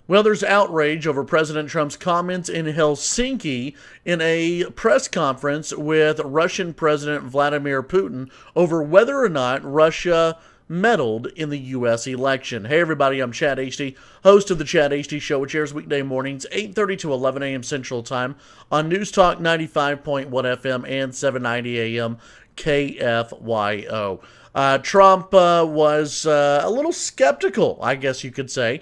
Well, there's outrage over President Trump's comments in Helsinki in a press conference with Russian President Vladimir Putin over whether or not Russia meddled in the U.S. election. Hey everybody, I'm Chad Hasty, host of the Chad Hasty Show, which airs weekday mornings 8:30 to 11 a.m. Central Time on News Talk 95.1 FM and 790 a.m. KFYO. Trump was a little skeptical, I guess you could say,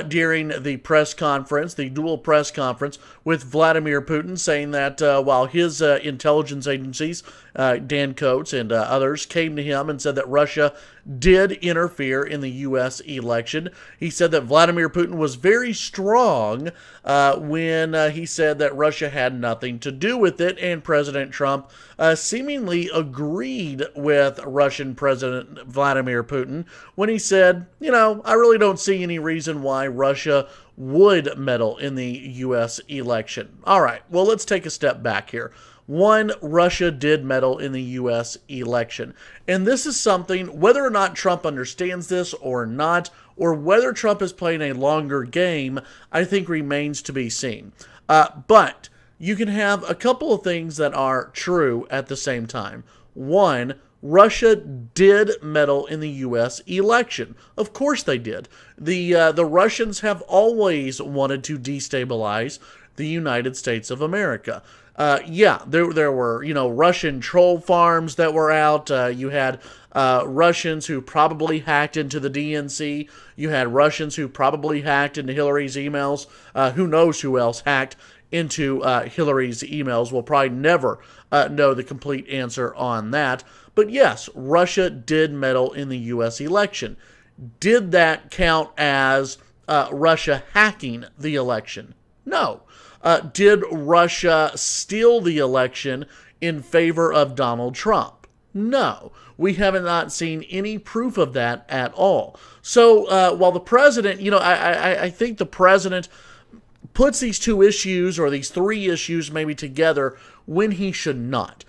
during the press conference, the dual press conference with Vladimir Putin, saying that while his intelligence agencies, Dan Coates and others, came to him and said that Russia did interfere in the U.S. election, he said that Vladimir Putin was very strong when he said that Russia had nothing to do with it, and President Trump seemingly agreed with Russian President Vladimir Putin when he said, I really don't see any reason why Russia would meddle in the U.S. election. All right, well, let's take a step back here. One, Russia did meddle in the U.S. election. And this is something, whether or not Trump understands this or not, or whether Trump is playing a longer game, I think remains to be seen. But you can have a couple of things that are true at the same time. One, Russia did meddle in the U.S. election. Of course they did. The Russians have always wanted to destabilize the United States of America. There were, Russian troll farms that were out. You had Russians who probably hacked into the DNC. You had Russians who probably hacked into Hillary's emails. Who knows who else hacked into Hillary's emails? We'll probably never know the complete answer on that. But yes, Russia did meddle in the U.S. election. Did that count as Russia hacking the election? No. Did Russia steal the election in favor of Donald Trump? No. We have not seen any proof of that at all. So while the president, I think the president puts these two issues or these three issues maybe together when he should not.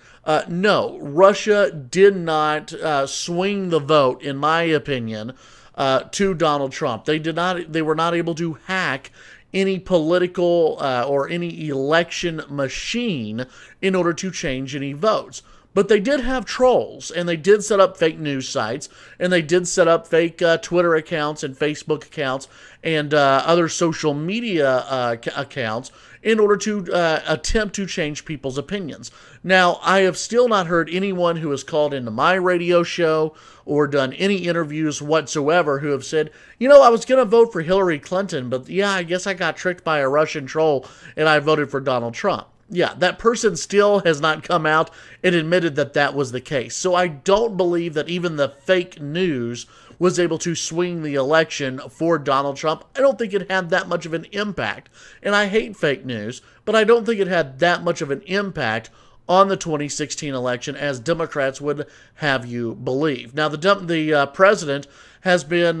No, Russia did not swing the vote, in my opinion, to Donald Trump. They were not able to hack any political or any election machine in order to change any votes. But they did have trolls, and they did set up fake news sites, and they did set up fake Twitter accounts and Facebook accounts and other social media accounts in order to attempt to change people's opinions. Now, I have still not heard anyone who has called into my radio show or done any interviews whatsoever who have said, I was going to vote for Hillary Clinton, but I guess I got tricked by a Russian troll and I voted for Donald Trump. Yeah, that person still has not come out and admitted that that was the case. So I don't believe that even the fake news was able to swing the election for Donald Trump. I don't think it had that much of an impact. And I hate fake news, but I don't think it had that much of an impact on the 2016 election as Democrats would have you believe. Now, the president has been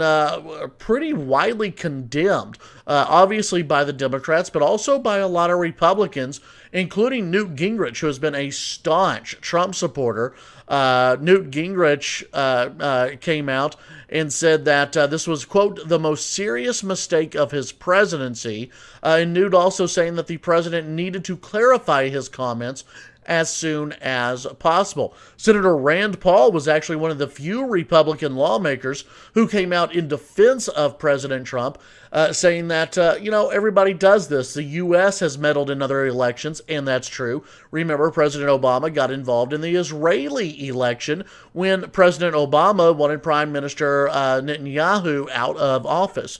pretty widely condemned, obviously by the Democrats, but also by a lot of Republicans, including Newt Gingrich, who has been a staunch Trump supporter. Newt Gingrich came out and said that this was, quote, the most serious mistake of his presidency. And Newt also saying that the president needed to clarify his comments as soon as possible. Senator Rand Paul was actually one of the few Republican lawmakers who came out in defense of President Trump, saying that, everybody does this. The U.S. has meddled in other elections, and that's true. Remember, President Obama got involved in the Israeli election when President Obama wanted Prime Minister Netanyahu out of office.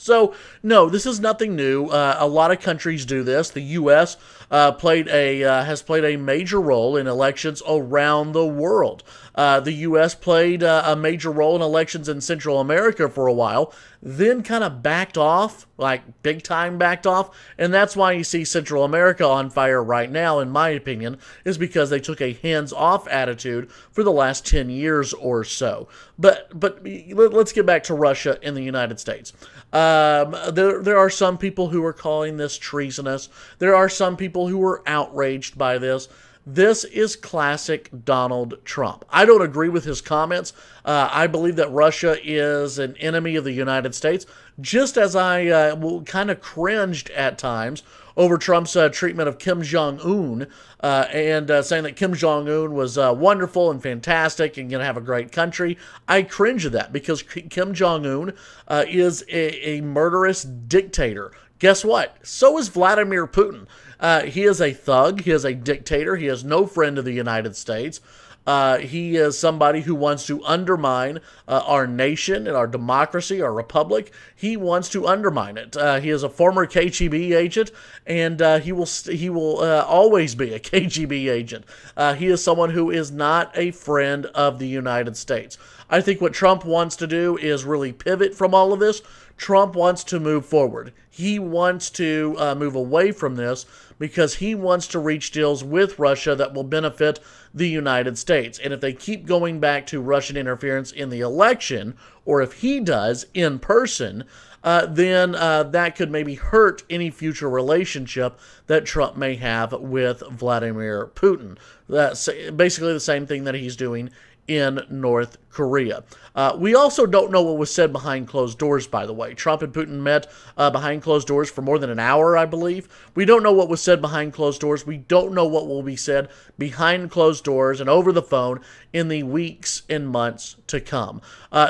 So, no, this is nothing new. A lot of countries do this. The U.S. has played a major role in elections around the world. The U.S. played a major role in elections in Central America for a while, then kind of backed off, like big time backed off, and that's why you see Central America on fire right now, in my opinion, is because they took a hands-off attitude for the last 10 years or so. But let's get back to Russia and the United States. There are some people who are calling this treasonous. There are some people who are outraged by this. This is classic Donald Trump. I don't agree with his comments. I believe that Russia is an enemy of the United States. just as I kind of cringed at times over Trump's treatment of Kim Jong-un and saying that Kim Jong-un was wonderful and fantastic and going to have a great country. I cringe at that because Kim Jong-un is a murderous dictator. Guess what? So is Vladimir Putin. He is a thug. He is a dictator. He is no friend of the United States. He is somebody who wants to undermine our nation and our democracy, our republic. He wants to undermine it. He is a former KGB agent, and he will always be a KGB agent. He is someone who is not a friend of the United States. I think what Trump wants to do is really pivot from all of this. Trump wants to move forward. He wants to move away from this because he wants to reach deals with Russia that will benefit the United States. And if they keep going back to Russian interference in the election, or if he does in person, then that could maybe hurt any future relationship that Trump may have with Vladimir Putin. That's basically the same thing that he's doing in North Korea. We also don't know what was said behind closed doors, by the way. Trump and Putin met behind closed doors for more than an hour, I believe. We don't know what was said behind closed doors. We don't know what will be said behind closed doors and over the phone in the weeks and months to come.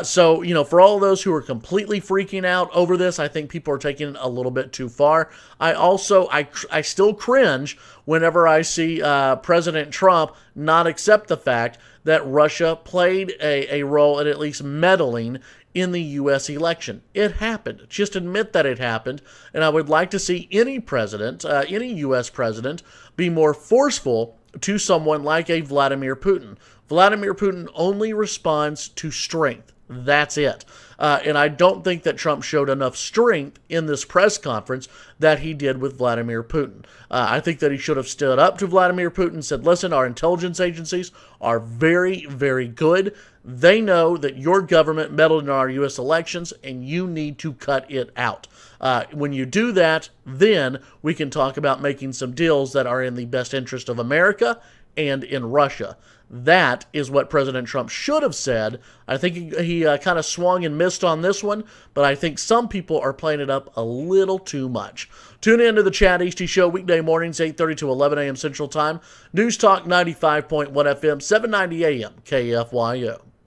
So, for all of those who are completely freaking out over this, I think people are taking it a little bit too far. I still cringe whenever I see President Trump not accept the fact that Russia played a role in at least meddling in the U.S. election. It happened. Just admit that it happened. And I would like to see any president, any U.S. president, be more forceful to someone like a Vladimir Putin. Vladimir Putin only responds to strength. That's it. And I don't think that Trump showed enough strength in this press conference that he did with Vladimir Putin. I think that he should have stood up to Vladimir Putin and said, listen, our intelligence agencies are very, very good. They know that your government meddled in our U.S. elections, and you need to cut it out. When you do that, then we can talk about making some deals that are in the best interest of America and in Russia. That is what President Trump should have said. I think he kind of swung and missed on this one, but I think some people are playing it up a little too much. Tune in to the Chad Hasty Show weekday mornings, 8:30 to 11 a.m. Central Time. News Talk 95.1 FM, 790 a.m. KFYO.